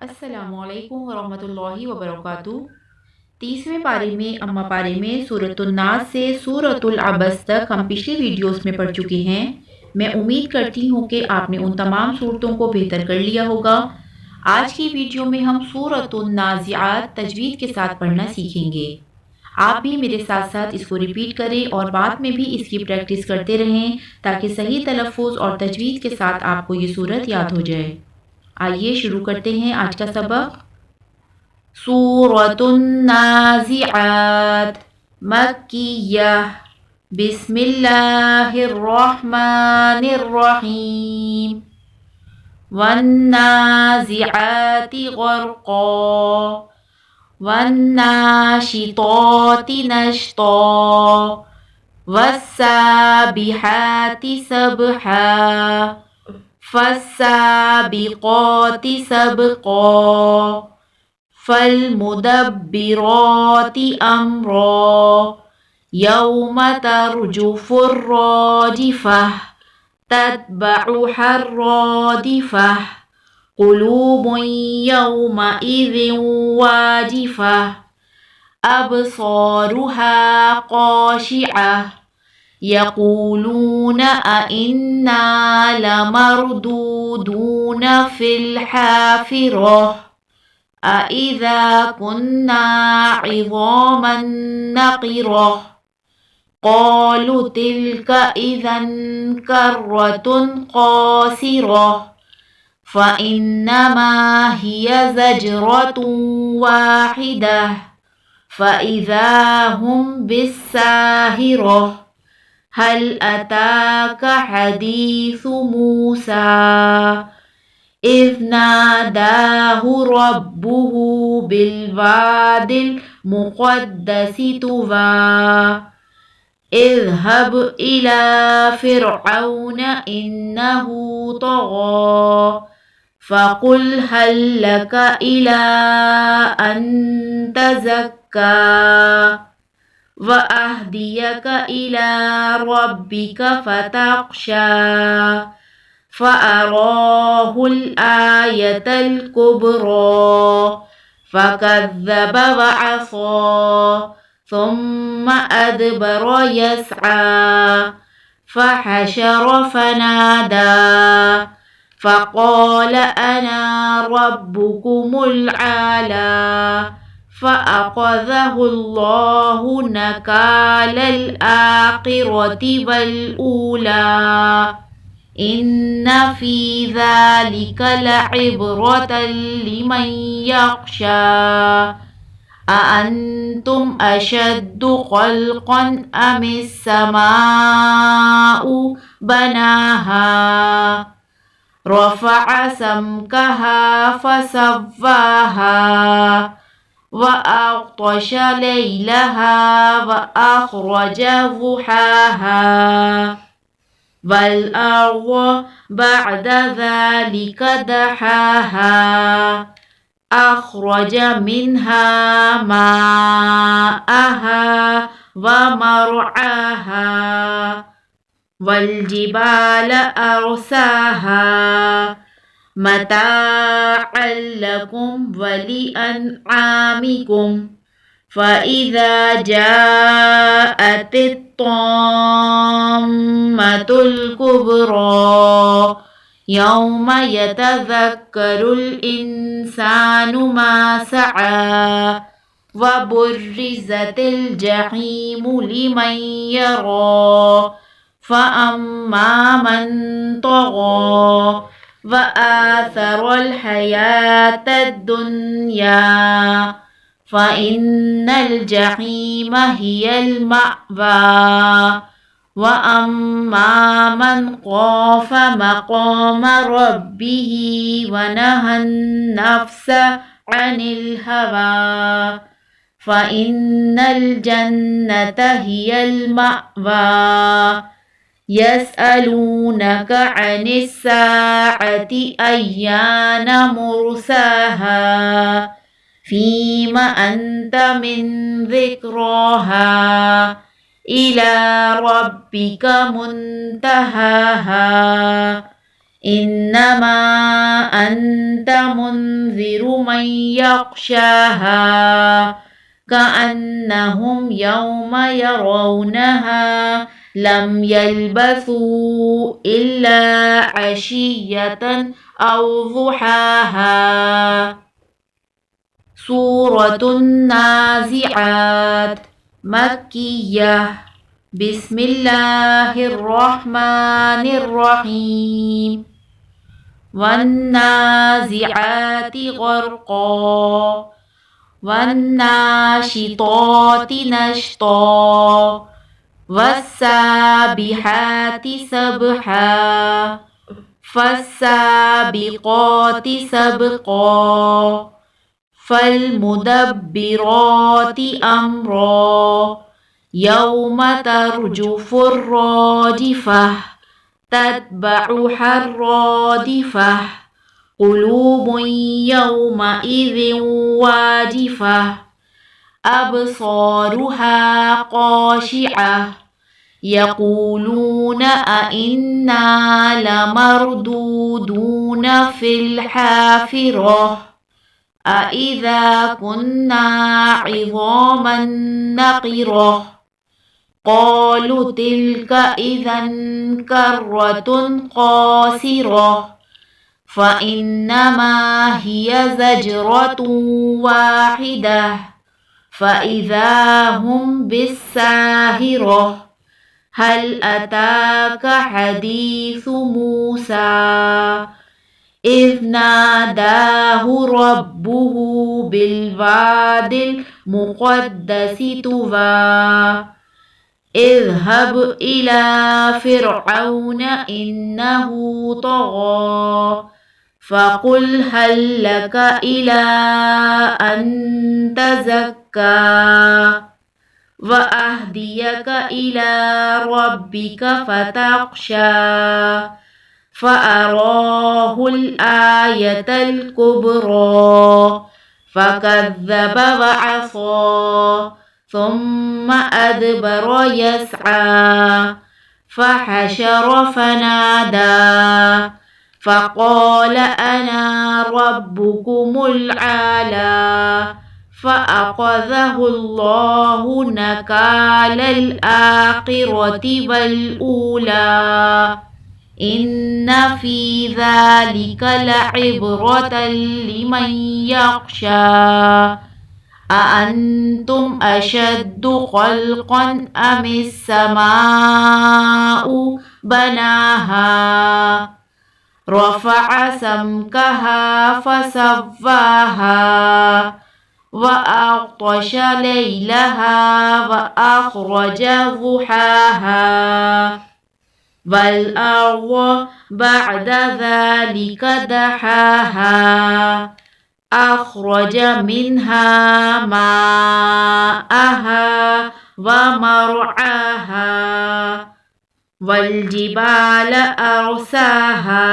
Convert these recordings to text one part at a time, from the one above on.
अस्सलामुअलैकुम वरहमतुल्लाहि वबरकातुहू। 30वें पारे में अम्मा पारे में सूरतुल नास से सूरतुल अबस तक हम पिछले वीडियोस में पढ़ चुके हैं। मैं उम्मीद करती हूँ कि आपने उन तमाम सूरतों को बेहतर कर लिया होगा। आज की वीडियो में हम सूरतुन नाज़िआत तजवीद के साथ पढ़ना सीखेंगे। आप भी मेरे साथ साथ इसको रिपीट करें और बाद में भी इसकी प्रैक्टिस करते रहें ताकि सही तलफ़ुज़ और तजवीद के साथ आपको ये सूरत याद हो जाए। आइए शुरू करते हैं आज का सबक। सूरतुन नाज़िआत मक्किय्यह। बिस्मिल्लाहिर्रहमानिर्रहीम। वन्नाज़िआति ग़र्क़ा वन्नाशिताति नश्ता वस्साबिहाति सबहा फस्साबिक़ाति सबक़ा फल्मुदब्बिराति अम्रा यौम तर्जुफुर्राजिफ़ह तत्बअुहा रादिफ़ह क़ुलूबुन यौमइज़िन वाजिफ़ह अबसारुहा ख़ाशिअह यक़ूलून अइन्ना लमरदूदून फ़िल हाफ़िरह अइज़ा कुन्ना इज़ामन नख़िरह क़ालू तिल्क इज़न कर्रतुन ख़ासिरह फ़इन्नमा हिय ज़जरतुन वाहिदह फ़इज़ा हुम बिस्साहिरह हल अताक हदीसु मूसा इज़ नादाहु रब्बुहु बिलवादिल मुक़द्दसि तुवा इज़हब इला फ़िरऔन इन्नहु तग़ा फ़क़ुल हल लक इला अन तज़क्का वअहदियक इला रब्बिक फ़तख़शा फ़अराहुल आयतल कुब्रा फ़कज़्ज़ब वअसा थुम्म अदबर यस्आ फ़हशर फ़नादा फ़क़ाल अना रब्बुकुमुल आला फ़अख़ज़हुल्लाहु नकालल आख़िरति वल ऊला इन्न फ़ी ज़ालिक लइब्रतन लिमन यख़शा अअंतुम अशद्दु ख़ल्क़न अमिस समाउ बनाहा रफ़अ समकहा फ़सव्वाहा वअग़तश लैलहा वअख़रज ज़ुहाहा वल्अर्ज़ बअद ज़ालिक दहाहा अख़रज मिन्हा माअहा वमरअहा वल्जिबाल अरसाहा मताअन लकुम वलिअनआमिकुम फ़इज़ा जाअतित ताम्मतुल कुब्रा यौम यतज़क्करुल इंसानु मा सआ वबुर्रिज़तिल जहीमु लिमन यरा फ़अम्मा मन तग़ा वआसरल हयातद दुन्या फ़इन्नल जहीम हियल मअवा वअम्मा मन ख़ाफ़ मक़ाम रब्बिही वनहन नफ्स अनिल हवा फ़इन्नल जन्नत हियल मअवा यसअलूनक अनिस्साअति अय्यान मुरसाहा फ़ीमा अंत मिन ज़िक्राहा इला रब्बिका मुंतहाहा إنما أنت منذر من يخشاها كأنهم يوم يرونها لم يلبثوا إلا عشية أو ضحاها. سورة النازعات مكية. بسم الله الرحمن الرحيم. والنازعات غرقا والناشطات نشطا والسابحات سبحا فالسابقات سبقا فالمدبرات أمرا يوم ترجف الراجفة تتبعها الرادفة قلوب يومئذ واجفة أبصارها خاشعة يقولون أئنا لمردودون في الحافرة أئذا كنا عظاما نخرة قالوا تلك إذا كرة خاسرة فإنما هي زجرة واحدة فإذا هم بالساهرة هل أتاك حديث موسى إذ ناداه ربه بالواد المقدس طوى اذهب إلى فرعون إنه طغى فقل هل لك إلى أن تزكى وأهديك إلى ربك فتخشى فأراه الآية الكبرى فكذب وعصى ثم أدبر يسعى فحشر فنادى فقال أنا ربكم الأعلى فأخذه الله نكال الآخرة والأولى إن في ذلك لعبرة لمن يخشى أأنتم أشد خلقا أم السماء بناها رفع سمكها فسواها وأغطش ليلها وأخرج ضحاها والأرض بعد ذلك دحاها أخرج منها ماءها ومرعاها والجبال أرساها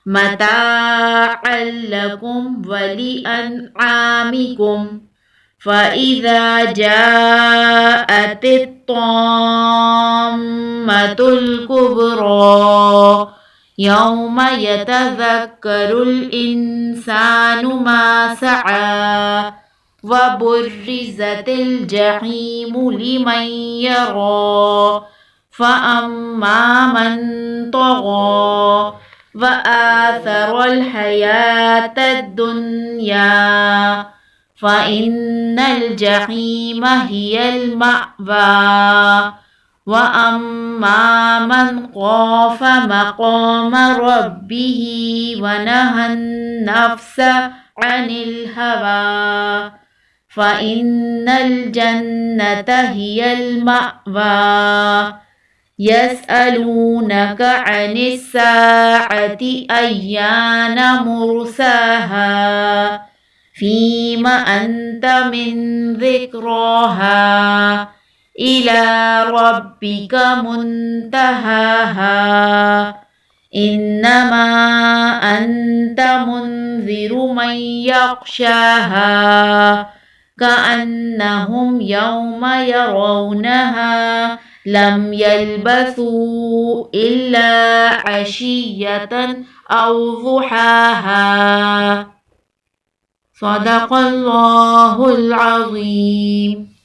متاعا لكم ولأنعامكم فإذا جاءت الطامة الكبرى يوم يتذكر الإنسان ما سعى وبرزت الجحيم لمن يرى فأما من طغى وآثر الحياة الدنيا فإن الجحيم هي المأوى وأما من خاف مقام ربه ونهى النفس عن الهوى فإن الجنة هي المأوى يسألونك عن الساعة أيان مرساها فيما أنت من ذكراها إلى ربك منتهاها إنما أنت منذر من يخشاها كأنهم يوم يرونها लम यल्बसू इल्ला अशियतन औ ज़ुहाहा। सदक़ल्लाहुल अज़ीम।